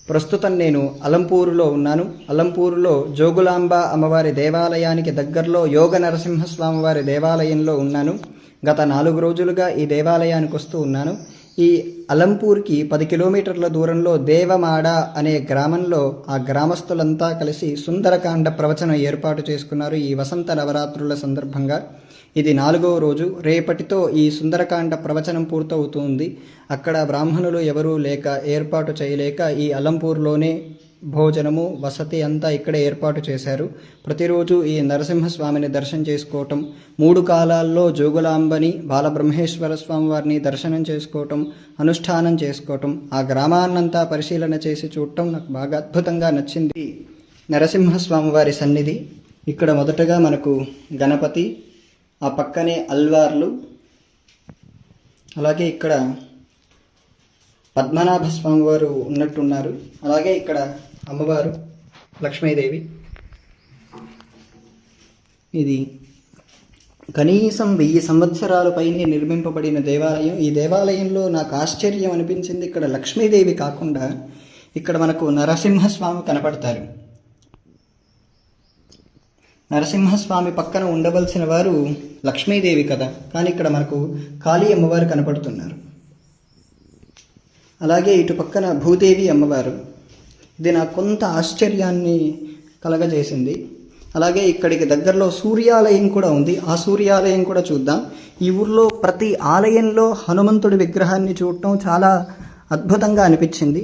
ప్రస్తుతం నేను అలంపూరులో ఉన్నాను. అలంపూరులో జోగులాంబ అమ్మవారి దేవాలయానికి దగ్గరలో యోగ నరసింహస్వామి వారి దేవాలయంలో ఉన్నాను. గత 4 రోజులుగా ఈ దేవాలయానికి వస్తూ ఉన్నాను. ఈ అలంపూర్కి 10 కిలోమీటర్ల దూరంలో దేవమాడ అనే గ్రామంలో ఆ గ్రామస్తులంతా కలిసి సుందరకాండ ప్రవచనం ఏర్పాటు చేసుకున్నారు ఈ వసంత నవరాత్రుల సందర్భంగా. ఇది 4వ రోజు. రేపటితో ఈ సుందరకాండ ప్రవచనం పూర్తవుతుంది. అక్కడ బ్రాహ్మణులు ఎవరూ లేక ఏర్పాటు చేయలేక ఈ అలంపూర్లోనే భోజనము వసతి అంతా ఇక్కడే ఏర్పాటు చేశారు. ప్రతిరోజు ఈ నరసింహస్వామిని దర్శనం చేసుకోవటం, 3 కాలాల్లో జోగులాంబని బాలబ్రహ్మేశ్వర స్వామి వారిని దర్శనం చేసుకోవటం, అనుష్ఠానం చేసుకోవటం, ఆ గ్రామాన్నంతా పరిశీలన చేసి చూడటం నాకు బాగా అద్భుతంగా నచ్చింది. నరసింహస్వామి వారి సన్నిధి ఇక్కడ మొదటగా మనకు గణపతి, ఆ పక్కనే అల్వార్లు, అలాగే ఇక్కడ పద్మనాభ స్వామి వారు ఉన్నట్టున్నారు. అలాగే ఇక్కడ అమ్మవారు లక్ష్మీదేవి. ఇది కనీసం 1000 సంవత్సరాల పైనే నిర్మింపబడిన దేవాలయం. ఈ దేవాలయంలో నాకు ఆశ్చర్యం అనిపించింది, ఇక్కడ లక్ష్మీదేవి కాకుండా ఇక్కడ మనకు నరసింహస్వామి కనపడతారు. నరసింహస్వామి పక్కన ఉండవలసిన వారు లక్ష్మీదేవి కదా, కానీ ఇక్కడ మనకు కాళీ అమ్మవారు కనపడుతున్నారు. అలాగే ఇటు పక్కన భూదేవి అమ్మవారు. ఇది నాకు కొంత ఆశ్చర్యాన్ని కలగజేసింది. అలాగే ఇక్కడికి దగ్గరలో సూర్యాలయం కూడా ఉంది. ఆ సూర్యాలయం కూడా చూద్దాం. ఈ ఊర్లో ప్రతి ఆలయంలో హనుమంతుడి విగ్రహాన్ని చూడటం చాలా అద్భుతంగా అనిపించింది.